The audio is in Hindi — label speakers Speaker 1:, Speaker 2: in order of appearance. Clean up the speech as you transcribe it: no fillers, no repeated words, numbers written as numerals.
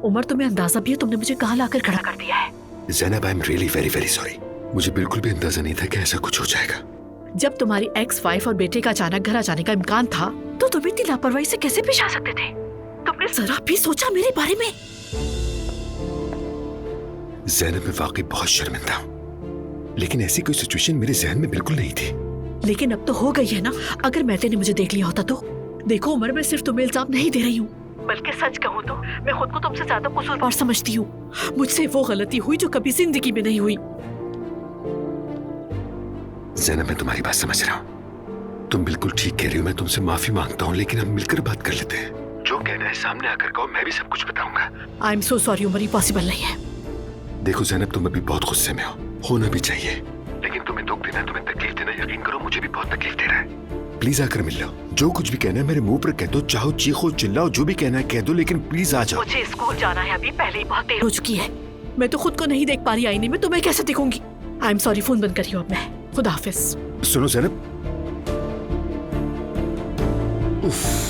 Speaker 1: उमर, तुम्हें अंदाजा भी है तुमने मुझे कहाँ लाकर खड़ा कर दिया है?
Speaker 2: Zainab, I am really very very sorry. मुझे बिल्कुल भी अंदाजा नहीं था कि ऐसा कुछ हो जाएगा।
Speaker 1: जब तुम्हारी एक्स वाइफ और बेटे का अचानक घर आ जाने का इम्कान था तो तुम इतनी लापरवाही से कैसे पेश आ सकते थे? तुमने जरा भी सोचा मेरे बारे में?
Speaker 2: ज़ैनब, मैं वाकई बहुत शर्मिंदा हूँ, लेकिन ऐसी कोई सिचुएशन मेरे जहन में बिल्कुल नहीं थी।
Speaker 1: लेकिन अब तो हो गई है ना। अगर मैते ने मुझे देख लिया होता तो? देखो उमर, मैं सिर्फ तुम्हें इल्जाम नहीं दे रही हूँ, बल्कि सच कहूँ तो मैं खुद को तुमसे ज्यादा कसूरवार समझती हूँ। मुझसे वो गलती हुई जो कभी जिंदगी में नहीं हुई।
Speaker 2: ज़ैनब, मैं तुम्हारी बात समझ रहा हूँ, तुम बिल्कुल ठीक कह रही हो। मैं तुमसे माफी मांगता हूँ, लेकिन हम मिलकर बात कर लेते हैं। जो कहना है सामने आकर कहो, मैं भी सब कुछ बताऊंगा।
Speaker 1: I am so sorry Umar, ये पॉसिबल नहीं है।
Speaker 2: देखो ज़ैनब, तुम अभी बहुत गुस्से में हो, होना भी चाहिए, लेकिन तुम्हें दुख देना, तुम्हें तकलीफ देना, यकीन करो मुझे भी बहुत तकलीफ दे रहा है। प्लीज आकर मिल लो। जो कुछ भी कहना है मेरे मुंह पर कह दो, चाहो चीखो चिल्लाओ, जो भी कहना है कह दो, लेकिन प्लीज आ जाओ।
Speaker 1: मुझे स्कूल जाना है अभी, पहले ही बहुत देर हो चुकी है। मैं तो खुद को नहीं देख पा रही आईने में, तो मैं कैसे दिखूंगी? आई एम सॉरी, फोन बंद करियो अब मैं। खुदा हाफिज।
Speaker 2: सुनो ज़ैनब, उफ।